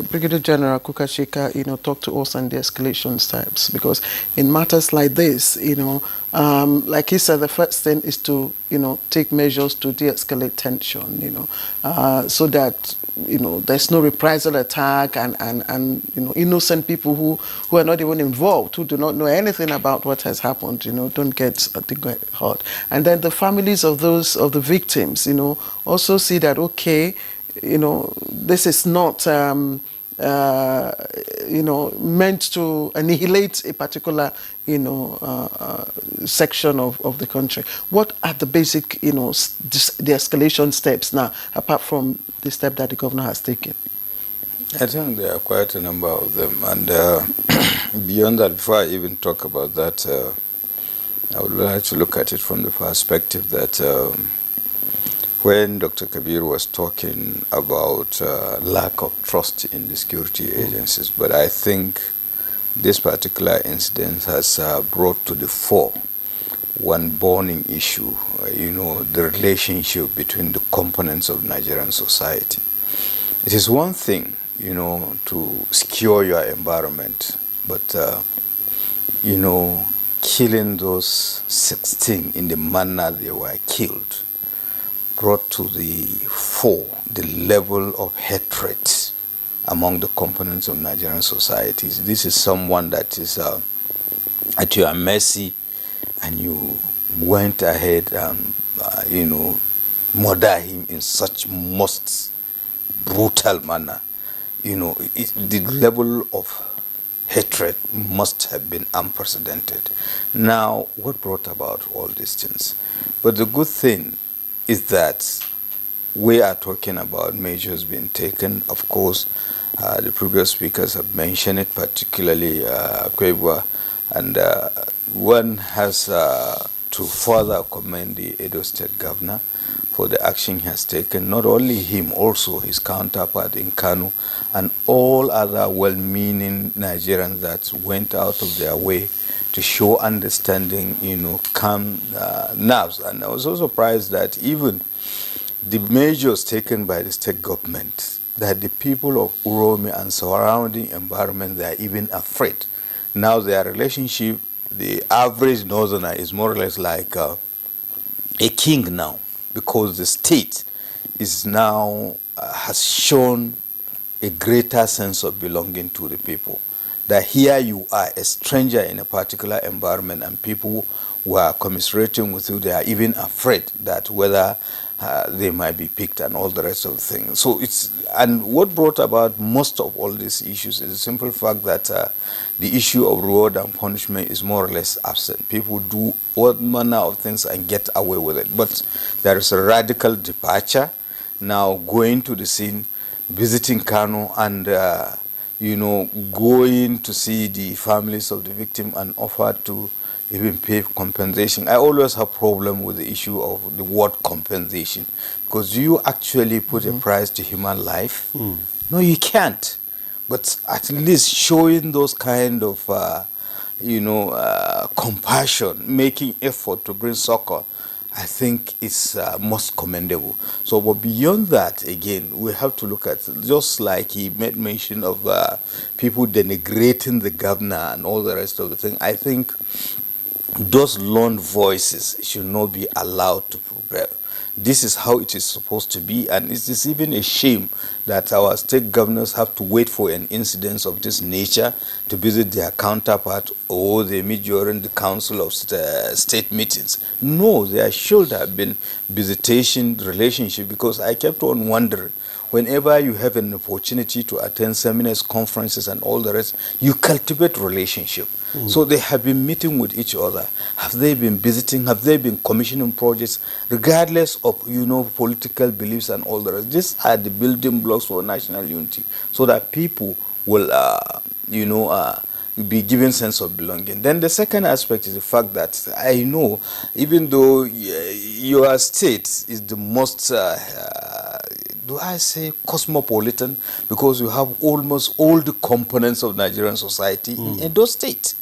Brigadier General Kukashika, talk to us on the escalation steps, because in matters like this, like he said, the first thing is to, take measures to de-escalate tension, so that, there's no reprisal attack and innocent people who are not even involved, who do not know anything about what has happened, don't get hurt. And then the families of the victims, also see that, okay, this is not, meant to annihilate a particular, section of the country. What are the basic, the escalation steps now, apart from the step that the governor has taken? I think there are quite a number of them. And beyond that, before I even talk about that, I would like to look at it from the perspective that when Dr. Kabir was talking about lack of trust in the security agencies, but I think this particular incident has brought to the fore one burning issue, the relationship between the components of Nigerian society. It is one thing, to secure your environment, but, killing those 16 in the manner they were killed brought to the fore the level of hatred among the components of Nigerian societies. This is someone that is at your mercy, and you went ahead and, murder him in such most brutal manner. The level of hatred must have been unprecedented. Now, what brought about all these things? But the good thing is that we are talking about measures being taken. Of course, the previous speakers have mentioned it, particularly Kwebwa, and one has to further commend the Edo State Governor for the action he has taken. Not only him, also his counterpart in Kano, and all other well-meaning Nigerians that went out of their way to show understanding, calm nerves. And I was so surprised that even the measures taken by the state government, that the people of Uromi and surrounding environment, they are even afraid. Now their relationship, the average northerner is more or less like a king now, because the state is now, has shown a greater sense of belonging to the people. That here you are, a stranger in a particular environment, and people were commiserating with you. They are even afraid that whether they might be picked and all the rest of the things. So and what brought about most of all these issues is the simple fact that the issue of reward and punishment is more or less absent. People do all manner of things and get away with it. But there is a radical departure now, going to the scene, visiting Kano, and going to see the families of the victim and offer to even pay compensation. I always have problem with the issue of the word compensation, because do you actually put a price to human life? No, you can't. But at least showing those kind of, compassion, making effort to bring succor, I think it's most commendable. So, but beyond that, again, we have to look at, just like he made mention of people denigrating the governor and all the rest of the thing, I think those lone voices should not be allowed to prevail. This is how it is supposed to be, and it is even a shame that our state governors have to wait for an incident of this nature to visit their counterpart, or they meet during the council of state meetings. No, there should have been visitation relationship, because I kept on wondering, whenever you have an opportunity to attend seminars, conferences, and all the rest, you cultivate relationship. So they have been meeting with each other. Have they been visiting? Have they been commissioning projects, regardless of, political beliefs and all the rest? These are the building blocks for national unity, so that people will, be given sense of belonging. Then the second aspect is the fact that I know, even though your state is the most, do I say cosmopolitan, because you have almost all the components of Nigerian society in Edo State.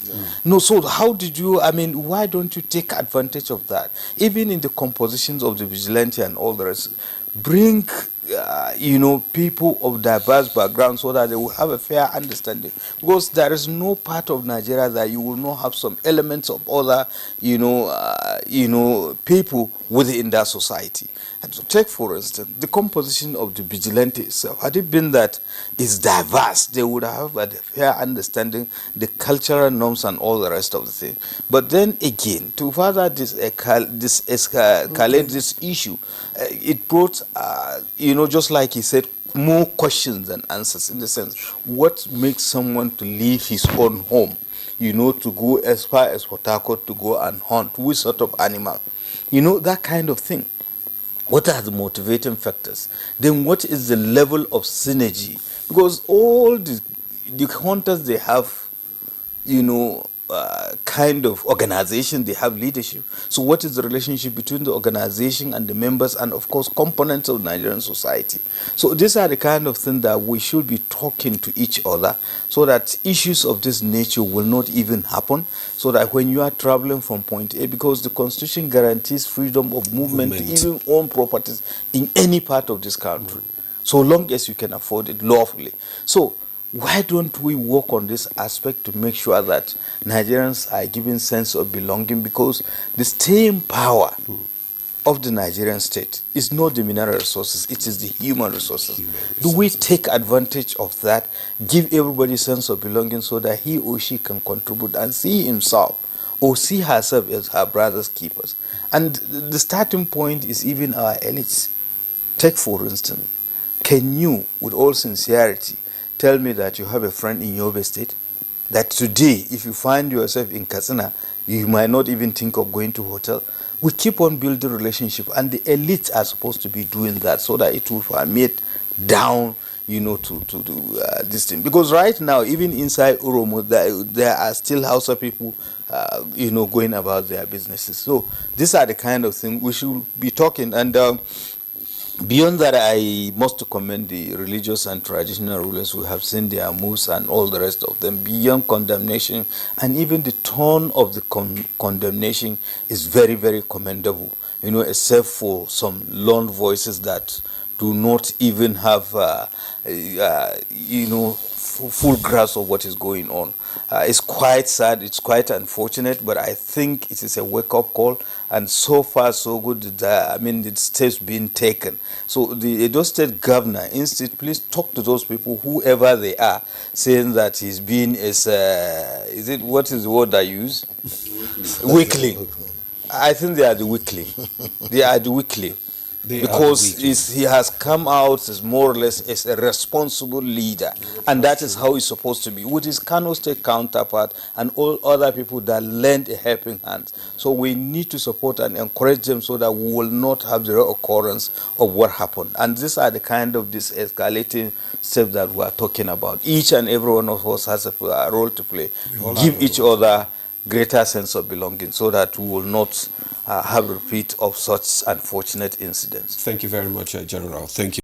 No, so how did you, why don't you take advantage of that? Even in the compositions of the vigilante and all the rest, bring people of diverse backgrounds so that they will have a fair understanding. Because there is no part of Nigeria that you will not have some elements of other, people within that society. And to take, for instance, the composition of the vigilante itself. Had it been that it's diverse, they would have a fair understanding, the cultural norms and all the rest of the thing. But then again, to further escalate this issue, it brought, just like he said, more questions than answers, in the sense, what makes someone to leave his own home, to go as far as Port Harcourt to go and hunt, which sort of animal, that kind of thing. What are the motivating factors? Then what is the level of synergy? Because all the hunters, they have, kind of organization, they have leadership. So what is the relationship between the organization and the members and, of course, components of Nigerian society? So these are the kind of things that we should be talking to each other so that issues of this nature will not even happen, so that when you are traveling from point A, because the Constitution guarantees freedom of movement to even own properties in any part of this country, so long as you can afford it lawfully. So why don't we work on this aspect to make sure that Nigerians are given sense of belonging? Because the staying power of the Nigerian state is not the mineral resources, it is the human resources. Do we take advantage of that, give everybody a sense of belonging so that he or she can contribute and see himself or see herself as her brother's keepers? And the starting point is even our elites. Take, for instance, can you, with all sincerity, tell me that you have a friend in Yobe State? That today, if you find yourself in Katsina, you might not even think of going to a hotel. We keep on building relationship, and the elites are supposed to be doing that so that it will permeate down, to this thing. Because right now, even inside Oromo, there are still Hausa people, going about their businesses. So these are the kind of things we should be talking. And beyond that, I must commend the religious and traditional rulers who have seen their moves and all the rest of them. Beyond condemnation, and even the tone of the condemnation is very, very commendable, except for some lone voices that do not even have, full grasp of what is going on. It's quite sad, it's quite unfortunate, but I think it is a wake-up call, and so far so good. The steps being taken. So the Edo State governor, instead, please talk to those people, whoever they are, saying that he's been what is the word I use? Weakling. I think they are the weakling. They are the weakling. Because he has come out as more or less as a responsible leader, and that is how he's supposed to be, with his Kano State counterpart and all other people that lend a helping hand. So we need to support and encourage them so that we will not have the reoccurrence of what happened. And these are the kind of this escalating steps that we are talking about. Each and every one of us has a role to play. Give each other greater sense of belonging so that we will not have a repeat of such unfortunate incidents. Thank you very much, General. Thank you.